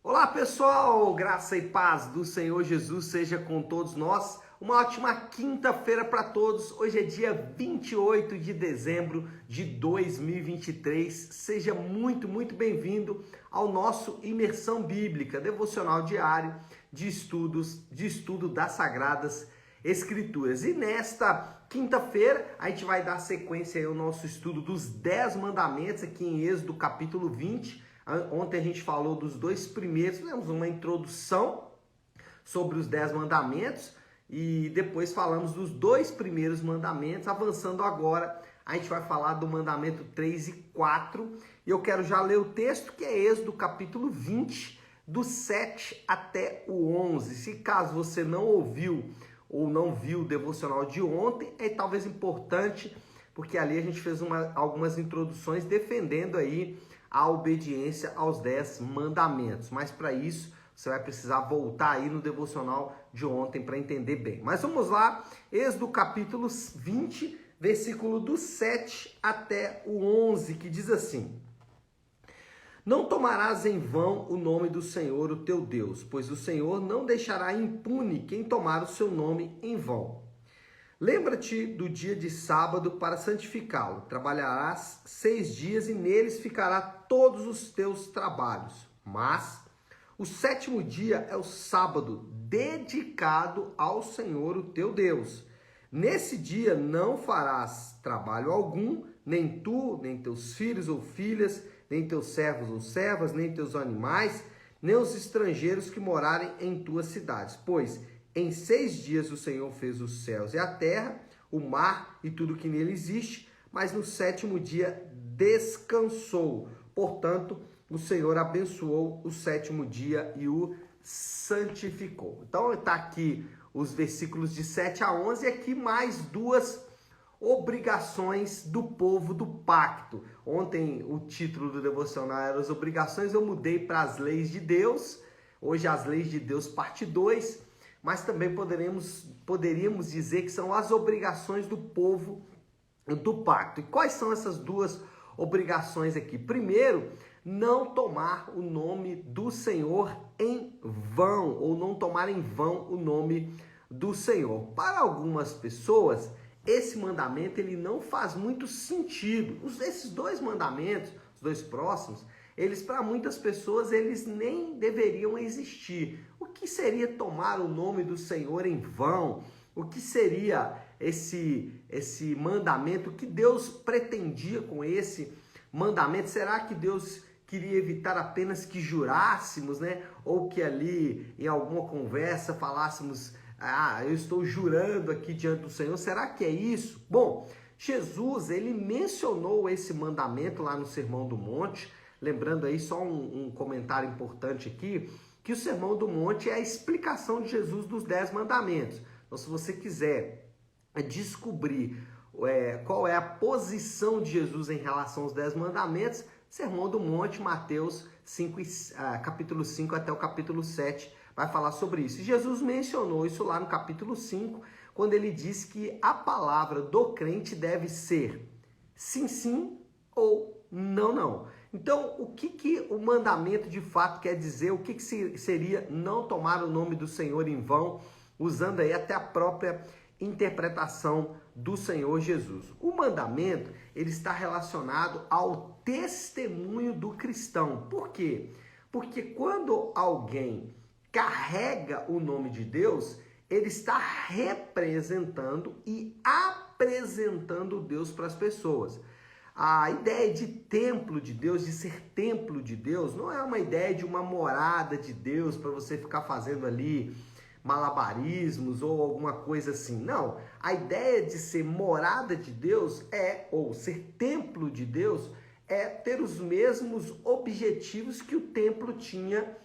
Olá pessoal, graça e paz do Senhor Jesus seja com todos nós. Uma ótima quinta-feira para todos. Hoje é dia 28 de dezembro de 2023. Seja muito bem-vindo ao nosso Imersão Bíblica, devocional diário de estudo das Sagradas Escrituras. E nesta quinta-feira a gente vai dar sequência ao nosso estudo dos 10 mandamentos aqui em Êxodo capítulo 20. Ontem a gente falou dos dois primeiros, fizemos uma introdução sobre os 10 mandamentos e depois falamos dos dois primeiros mandamentos. Avançando agora, a gente vai falar do mandamento 3 e 4. E eu quero já ler o texto, que é Êxodo capítulo 20, do 7 até o 11. Se caso você não ouviu ou não viu o devocional de ontem, é talvez importante, porque ali a gente fez algumas introduções defendendo aí a obediência aos 10 mandamentos. Mas para isso, você vai precisar voltar aí no devocional de ontem para entender bem. Mas vamos lá, Êxodo capítulo 20, versículo do 7 até o 11, que diz assim: Não tomarás em vão o nome do Senhor, o teu Deus, pois o Senhor não deixará impune quem tomar o seu nome em vão. Lembra-te do dia de sábado para santificá-lo. Trabalharás 6 dias e neles ficará todos os teus trabalhos. Mas o sétimo dia é o sábado, dedicado ao Senhor, o teu Deus. Nesse dia não farás trabalho algum, nem tu, nem teus filhos ou filhas, nem teus servos ou servas, nem teus animais, nem os estrangeiros que morarem em tuas cidades. Pois em 6 dias o Senhor fez os céus e a terra, o mar e tudo que nele existe, mas no sétimo dia descansou. Portanto, o Senhor abençoou o sétimo dia e o santificou. Então está aqui os versículos de 7 a 11 e aqui mais duas obrigações do povo do pacto. Ontem o título do devocional era as obrigações, eu mudei para as leis de Deus. Hoje as leis de Deus parte 2. Mas também poderíamos dizer que são as obrigações do povo do pacto. E quais são essas duas obrigações aqui? Primeiro, não tomar o nome do Senhor em vão, ou não tomar em vão o nome do Senhor. Para algumas pessoas, esse mandamento ele não faz muito sentido. Esses dois mandamentos, os dois próximos, eles para muitas pessoas eles nem deveriam existir. O que seria tomar o nome do Senhor em vão? O que seria esse mandamento? O que Deus pretendia com esse mandamento? Será que Deus queria evitar apenas que jurássemos, né? Ou que ali em alguma conversa falássemos, eu estou jurando aqui diante do Senhor. Será que é isso? Bom, Jesus ele mencionou esse mandamento lá no Sermão do Monte. Lembrando aí só um comentário importante aqui, que o Sermão do Monte é a explicação de Jesus dos 10 mandamentos. Então, se você quiser descobrir qual é a posição de Jesus em relação aos 10 mandamentos, Sermão do Monte, Mateus 5, capítulo 5 até o capítulo 7, vai falar sobre isso. E Jesus mencionou isso lá no capítulo 5, quando ele diz que a palavra do crente deve ser sim, sim ou não, não. Então, o que o mandamento de fato quer dizer? O que seria não tomar o nome do Senhor em vão? Usando aí até a própria interpretação do Senhor Jesus. O mandamento, ele está relacionado ao testemunho do cristão. Por quê? Porque quando alguém carrega o nome de Deus, ele está representando e apresentando Deus para as pessoas. A ideia de templo de Deus, de ser templo de Deus, não é uma ideia de uma morada de Deus para você ficar fazendo ali malabarismos ou alguma coisa assim. Não, a ideia de ser morada de Deus ou ser templo de Deus, é ter os mesmos objetivos que o templo tinha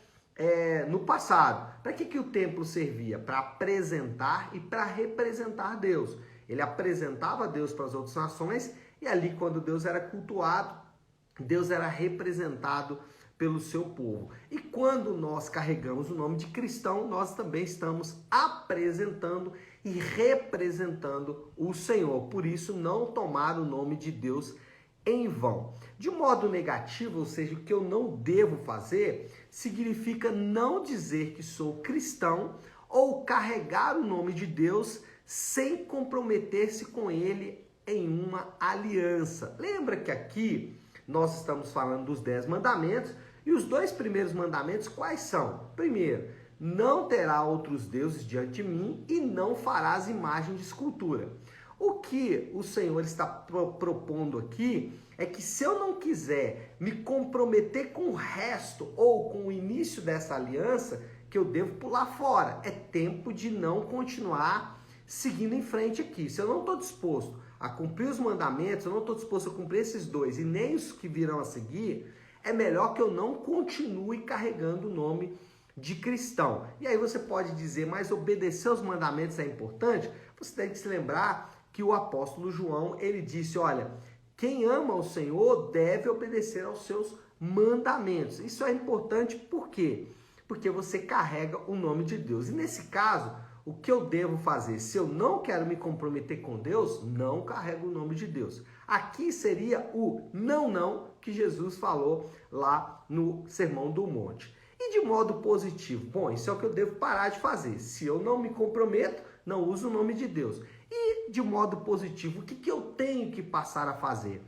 no passado. Para que o templo servia? Para apresentar e para representar Deus. Ele apresentava Deus para as outras nações e ali, quando Deus era cultuado, Deus era representado pelo seu povo. E quando nós carregamos o nome de cristão, nós também estamos apresentando e representando o Senhor. Por isso, não tomar o nome de Deus em vão. De modo negativo, ou seja, o que eu não devo fazer, significa não dizer que sou cristão ou carregar o nome de Deus sem comprometer-se com ele em uma aliança. Lembra que aqui nós estamos falando dos 10 mandamentos e os 2 primeiros mandamentos quais são? Primeiro, não terá outros deuses diante de mim e não farás imagem de escultura. O que o Senhor está propondo aqui é que se eu não quiser me comprometer com o resto ou com o início dessa aliança, que eu devo pular fora. É tempo de não continuar seguindo em frente aqui. Se eu não estou disposto a cumprir os mandamentos, eu não estou disposto a cumprir esses 2 e nem os que virão a seguir, é melhor que eu não continue carregando o nome de cristão. E aí você pode dizer, mas obedecer aos mandamentos é importante? Você tem que se lembrar que o apóstolo João, ele disse, olha, quem ama o Senhor deve obedecer aos seus mandamentos. Isso é importante por quê? Porque você carrega o nome de Deus. E nesse caso, o que eu devo fazer? Se eu não quero me comprometer com Deus, não carrego o nome de Deus. Aqui seria o não que Jesus falou lá no Sermão do Monte. E de modo positivo, bom, isso é o que eu devo parar de fazer. Se eu não me comprometo, não uso o nome de Deus. E de modo positivo, o que eu tenho que passar a fazer?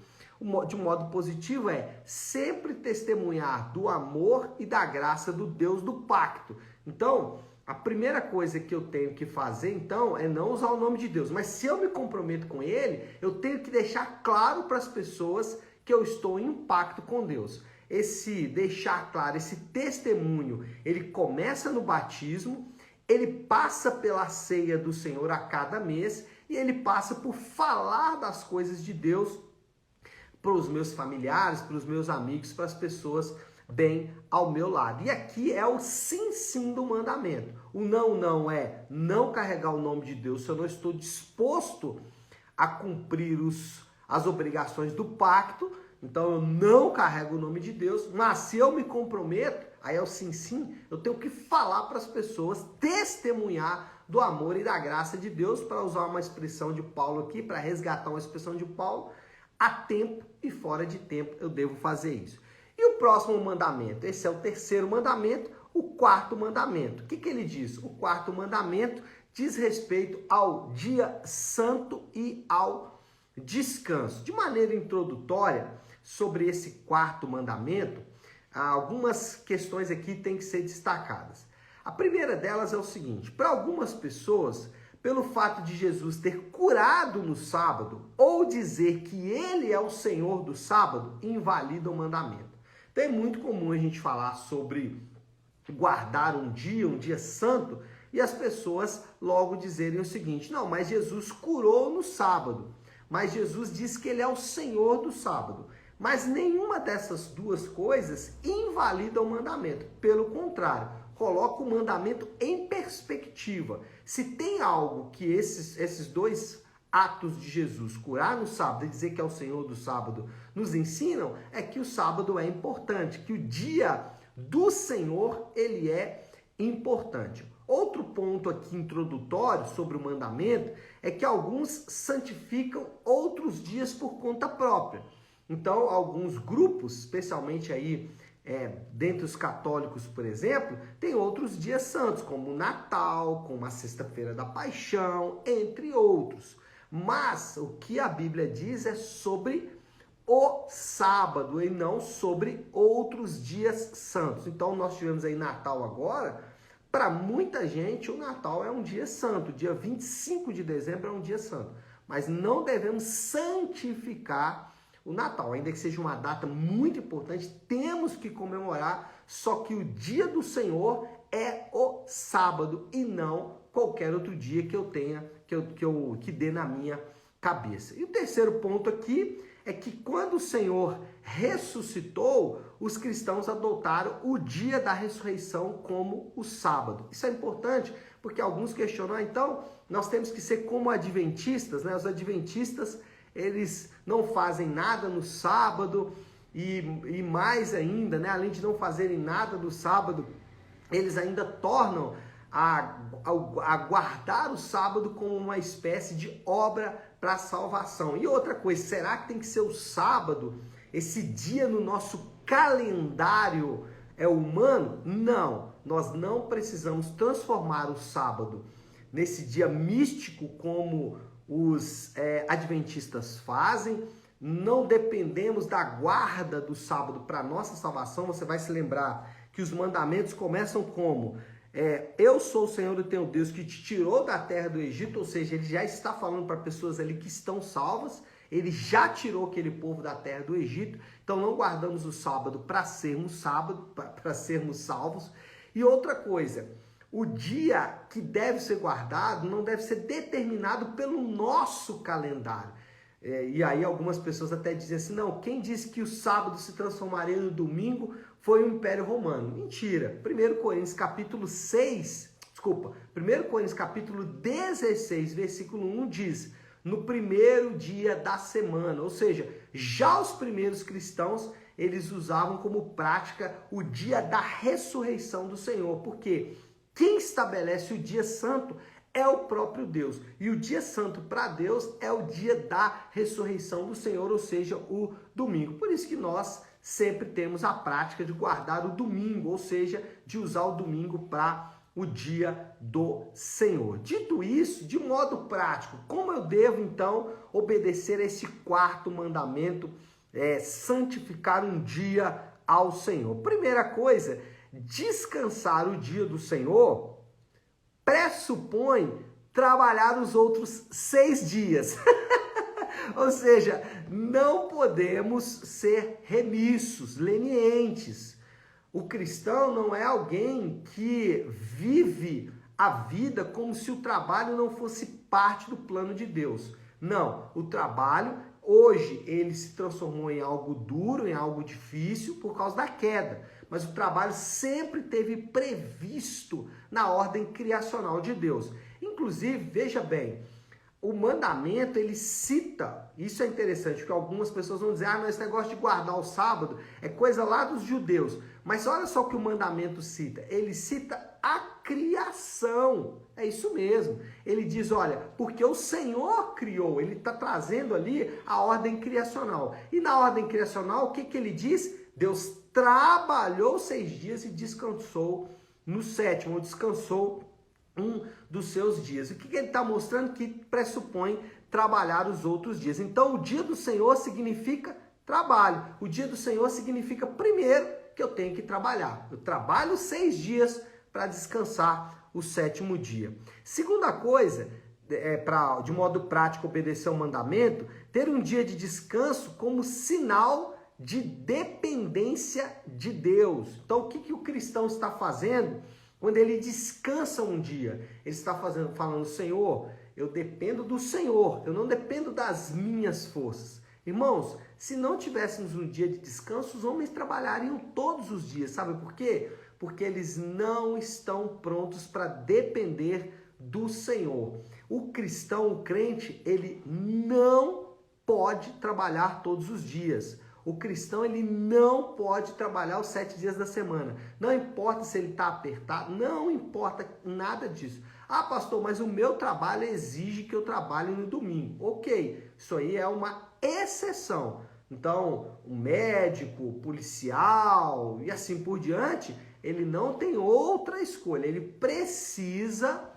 De modo positivo é sempre testemunhar do amor e da graça do Deus do pacto. Então, a primeira coisa que eu tenho que fazer, então, é não usar o nome de Deus. Mas se eu me comprometo com ele, eu tenho que deixar claro para as pessoas que eu estou em pacto com Deus. Esse deixar claro, esse testemunho, ele começa no batismo, ele passa pela ceia do Senhor a cada mês e ele passa por falar das coisas de Deus para os meus familiares, para os meus amigos, para as pessoas bem ao meu lado. E aqui é o sim do mandamento. O não é não carregar o nome de Deus se eu não estou disposto a cumprir as obrigações do pacto. Então eu não carrego o nome de Deus, mas se eu me comprometo, aí é o sim, eu tenho que falar para as pessoas, testemunhar do amor e da graça de Deus, para usar uma expressão de Paulo aqui, para resgatar uma expressão de Paulo, a tempo e fora de tempo eu devo fazer isso. E o próximo mandamento, esse é o 3º mandamento, o 4º mandamento. O que ele diz? O 4º mandamento diz respeito ao dia santo e ao descanso. De maneira introdutória, sobre esse 4º mandamento, algumas questões aqui têm que ser destacadas. A primeira delas é o seguinte: para algumas pessoas, pelo fato de Jesus ter curado no sábado, ou dizer que ele é o Senhor do sábado, invalida o mandamento. Então é muito comum a gente falar sobre guardar um dia santo, e as pessoas logo dizerem o seguinte: não, mas Jesus curou no sábado, mas Jesus diz que ele é o Senhor do sábado. Mas nenhuma dessas 2 coisas invalida o mandamento. Pelo contrário, coloca o mandamento em perspectiva. Se tem algo que esses 2 atos de Jesus, curar no sábado e dizer que é o Senhor do sábado, nos ensinam, é que o sábado é importante, que o dia do Senhor, ele é importante. Outro ponto aqui introdutório sobre o mandamento é que alguns santificam outros dias por conta própria. Então, alguns grupos, especialmente aí dentre os católicos, por exemplo, tem outros dias santos, como o Natal, como a Sexta-feira da Paixão, entre outros. Mas o que a Bíblia diz é sobre o sábado e não sobre outros dias santos. Então, nós tivemos aí Natal agora. Para muita gente, o Natal é um dia santo. Dia 25 de dezembro é um dia santo. Mas não devemos santificar o Natal, ainda que seja uma data muito importante, temos que comemorar, só que o dia do Senhor é o sábado e não qualquer outro dia que eu tenha, que dê na minha cabeça. E o 3º ponto aqui é que quando o Senhor ressuscitou, os cristãos adotaram o dia da ressurreição como o sábado. Isso é importante porque alguns questionam, então nós temos que ser como adventistas, né? Os adventistas, eles não fazem nada no sábado e mais ainda, né? Além de não fazerem nada no sábado, eles ainda tornam a guardar o sábado como uma espécie de obra para salvação. E outra coisa, será que tem que ser o sábado, esse dia no nosso calendário humano? Não, nós não precisamos transformar o sábado nesse dia místico como os adventistas fazem. Não dependemos da guarda do sábado para nossa salvação. Você vai se lembrar que os mandamentos começam como? Eu sou o Senhor, o teu Deus, que te tirou da terra do Egito. Ou seja, ele já está falando para pessoas ali que estão salvas. Ele já tirou aquele povo da terra do Egito. Então não guardamos o sábado para sermos salvos. E outra coisa, o dia que deve ser guardado não deve ser determinado pelo nosso calendário. E aí algumas pessoas até dizem assim, não, quem disse que o sábado se transformaria no domingo foi o Império Romano. Mentira. 1 Coríntios capítulo 16, versículo 1 diz, no primeiro dia da semana, ou seja, já os primeiros cristãos, eles usavam como prática o dia da ressurreição do Senhor, porque quem estabelece o dia santo é o próprio Deus. E o dia santo para Deus é o dia da ressurreição do Senhor, ou seja, o domingo. Por isso que nós sempre temos a prática de guardar o domingo, ou seja, de usar o domingo para o dia do Senhor. Dito isso, de modo prático, como eu devo então obedecer a esse quarto mandamento, santificar um dia ao Senhor? Primeira coisa, descansar o dia do Senhor pressupõe trabalhar os outros 6 dias. Ou seja, não podemos ser remissos, lenientes. O cristão não é alguém que vive a vida como se o trabalho não fosse parte do plano de Deus. Não, o trabalho hoje ele se transformou em algo duro, em algo difícil por causa da queda. Mas o trabalho sempre teve previsto na ordem criacional de Deus. Inclusive, veja bem, o mandamento ele cita, isso é interessante, porque algumas pessoas vão dizer, mas esse negócio de guardar o sábado é coisa lá dos judeus. Mas olha só o que o mandamento cita, ele cita a criação, é isso mesmo. Ele diz, olha, porque o Senhor criou, ele está trazendo ali a ordem criacional. E na ordem criacional, o que ele diz? Deus trabalhou 6 dias e descansou no 7º, ou descansou um dos seus dias. O que ele está mostrando? Que pressupõe trabalhar os outros dias. Então, o dia do Senhor significa trabalho. O dia do Senhor significa, primeiro, que eu tenho que trabalhar. Eu trabalho 6 dias para descansar o 7º dia. Segunda coisa, para de modo prático obedecer ao mandamento, ter um dia de descanso como sinal de dependência de Deus. Então, o que o cristão está fazendo quando ele descansa um dia? Ele está falando, Senhor, eu dependo do Senhor, eu não dependo das minhas forças. Irmãos, se não tivéssemos um dia de descanso, os homens trabalhariam todos os dias. Sabe por quê? Porque eles não estão prontos para depender do Senhor. O cristão, o crente, ele não pode trabalhar todos os dias. O cristão, ele não pode trabalhar os 7 dias da semana. Não importa se ele está apertado, não importa nada disso. Ah, pastor, mas o meu trabalho exige que eu trabalhe no domingo. Ok, isso aí é uma exceção. Então, o médico, o policial e assim por diante, ele não tem outra escolha. Ele precisa,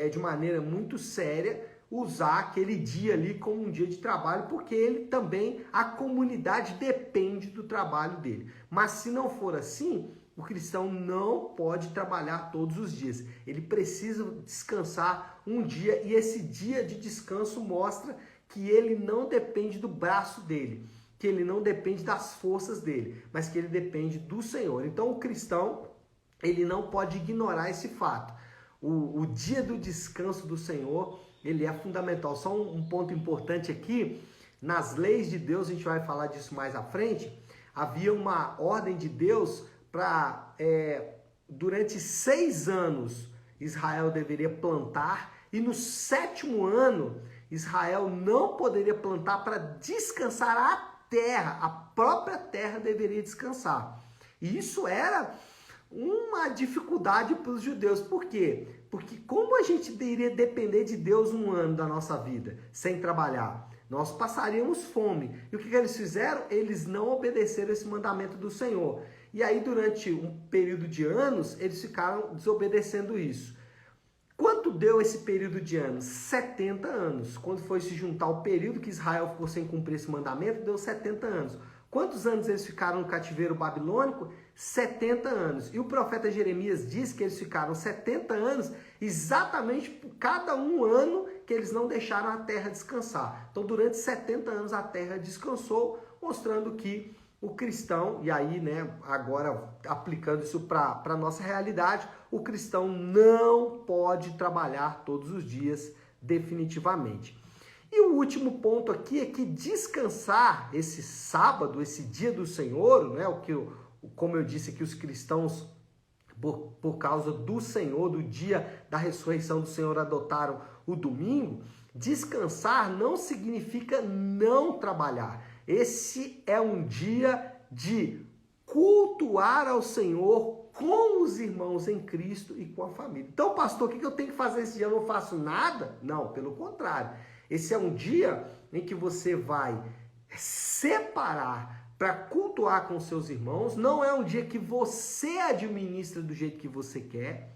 de maneira muito séria, usar aquele dia ali como um dia de trabalho, porque ele também, a comunidade depende do trabalho dele. Mas se não for assim, o cristão não pode trabalhar todos os dias. Ele precisa descansar um dia, e esse dia de descanso mostra que ele não depende do braço dele, que ele não depende das forças dele, mas que ele depende do Senhor. Então o cristão, ele não pode ignorar esse fato. O dia do descanso do Senhor, ele é fundamental. Só um ponto importante aqui, nas leis de Deus, a gente vai falar disso mais à frente, havia uma ordem de Deus para, durante 6 anos, Israel deveria plantar, e no 7º ano, Israel não poderia plantar para descansar a terra, a própria terra deveria descansar. E isso era uma dificuldade para os judeus. Por quê? Porque como a gente iria depender de Deus um ano da nossa vida sem trabalhar? Nós passaríamos fome. E o que eles fizeram? Eles não obedeceram esse mandamento do Senhor. E aí, durante um período de anos, eles ficaram desobedecendo isso. Quanto deu esse período de anos? 70 anos. Quando foi se juntar o período que Israel ficou sem cumprir esse mandamento, deu 70 anos. Quantos anos eles ficaram no cativeiro babilônico? 70 anos. E o profeta Jeremias diz que eles ficaram 70 anos exatamente por cada um ano que eles não deixaram a terra descansar. Então, durante 70 anos a terra descansou, mostrando que o cristão, e aí, né, agora aplicando isso para a nossa realidade, o cristão não pode trabalhar todos os dias definitivamente. E o último ponto aqui é que descansar esse sábado, esse dia do Senhor, né, como eu disse que os cristãos, por causa do Senhor, do dia da ressurreição do Senhor, adotaram o domingo, descansar não significa não trabalhar. Esse é um dia de cultuar ao Senhor com os irmãos em Cristo e com a família. Então, pastor, o que eu tenho que fazer esse dia? Eu não faço nada? Não, pelo contrário. Esse é um dia em que você vai separar para cultuar com seus irmãos. Não é um dia que você administra do jeito que você quer.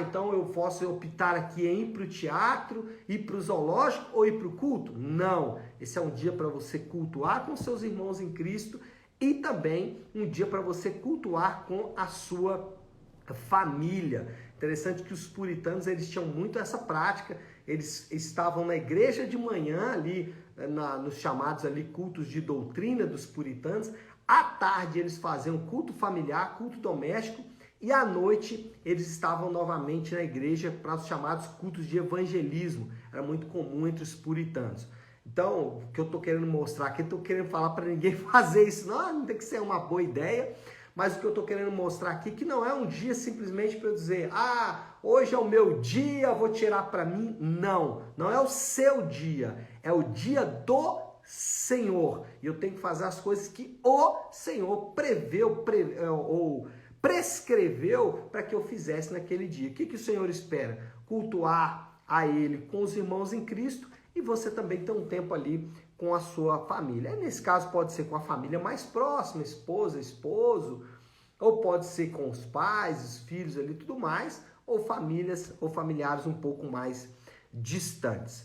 Então eu posso optar aqui em ir para o teatro, ir para o zoológico ou ir para o culto? Não. Esse é um dia para você cultuar com seus irmãos em Cristo e também um dia para você cultuar com a sua família. Interessante que os puritanos, eles tinham muito essa prática. Eles estavam na igreja de manhã ali, nos chamados ali cultos de doutrina dos puritanos. À tarde eles faziam culto familiar, culto doméstico. E à noite eles estavam novamente na igreja para os chamados cultos de evangelismo. Era muito comum entre os puritanos. Então, o que eu estou querendo mostrar aqui, estou querendo falar para ninguém fazer isso. Não tem que ser uma boa ideia. Mas o que eu estou querendo mostrar aqui é que não é um dia simplesmente para eu dizer, hoje é o meu dia, vou tirar para mim. Não, não é o seu dia. É o dia do Senhor. E eu tenho que fazer as coisas que o Senhor prescreveu para que eu fizesse naquele dia. O que o Senhor espera? Cultuar a Ele com os irmãos em Cristo e você também ter um tempo ali com a sua família. Nesse caso pode ser com a família mais próxima, esposa, esposo, ou pode ser com os pais, os filhos ali, tudo mais, ou famílias ou familiares um pouco mais distantes.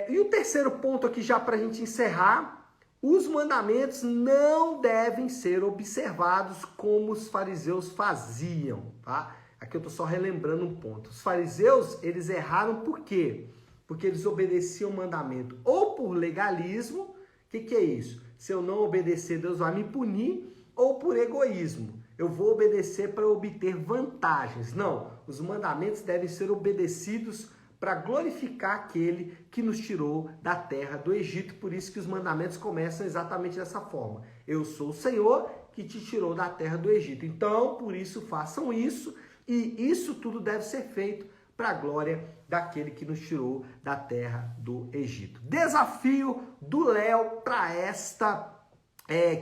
E o terceiro ponto aqui já para a gente encerrar, os mandamentos não devem ser observados como os fariseus faziam, tá? Aqui eu estou só relembrando um ponto. Os fariseus, eles erraram por quê? Porque eles obedeciam o mandamento ou por legalismo, o que é isso? Se eu não obedecer, Deus vai me punir, ou por egoísmo. Eu vou obedecer para obter vantagens. Não, os mandamentos devem ser obedecidos para glorificar aquele que nos tirou da terra do Egito. Por isso que os mandamentos começam exatamente dessa forma. Eu sou o Senhor que te tirou da terra do Egito. Então, por isso, façam isso. E isso tudo deve ser feito para a glória daquele que nos tirou da terra do Egito. Desafio do Léo para esta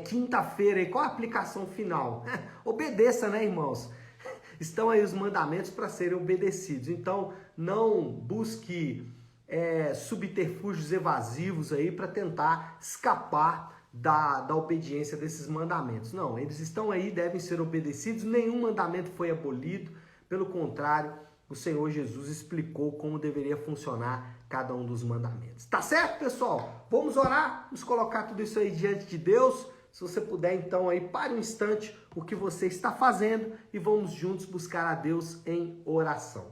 quinta-feira. Qual a aplicação final? Obedeça, né, irmãos? Estão aí os mandamentos para serem obedecidos. Então, não busque subterfúgios evasivos aí para tentar escapar da obediência desses mandamentos. Não, eles estão aí, devem ser obedecidos. Nenhum mandamento foi abolido. Pelo contrário, o Senhor Jesus explicou como deveria funcionar cada um dos mandamentos. Tá certo, pessoal? Vamos orar, vamos colocar tudo isso aí diante de Deus. Se você puder, então, aí, pare um instante o que você está fazendo e vamos juntos buscar a Deus em oração.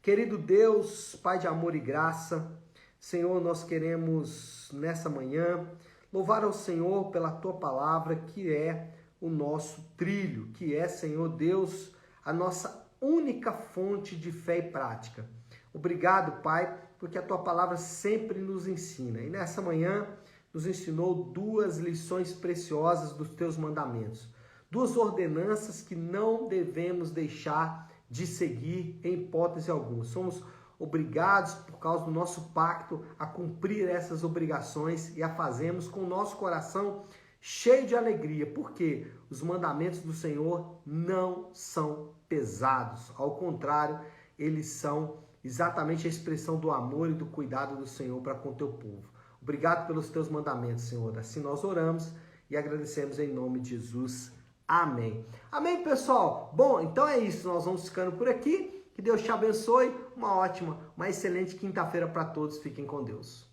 Querido Deus, Pai de amor e graça, Senhor, nós queremos, nessa manhã, louvar ao Senhor pela Tua palavra, que é o nosso trilho, que é, Senhor Deus, a nossa única fonte de fé e prática. Obrigado, Pai, porque a Tua palavra sempre nos ensina. E nessa manhã nos ensinou duas lições preciosas dos Teus mandamentos. Duas ordenanças que não devemos deixar de seguir em hipótese alguma. Somos obrigados, por causa do nosso pacto, a cumprir essas obrigações e a fazermos com o nosso coração cheio de alegria, porque os mandamentos do Senhor não são pesados. Ao contrário, eles são exatamente a expressão do amor e do cuidado do Senhor para com o teu povo. Obrigado pelos teus mandamentos, Senhor. Assim nós oramos e agradecemos em nome de Jesus. Amém. Amém, pessoal? Bom, então é isso. Nós vamos ficando por aqui. Que Deus te abençoe. Uma excelente quinta-feira para todos. Fiquem com Deus.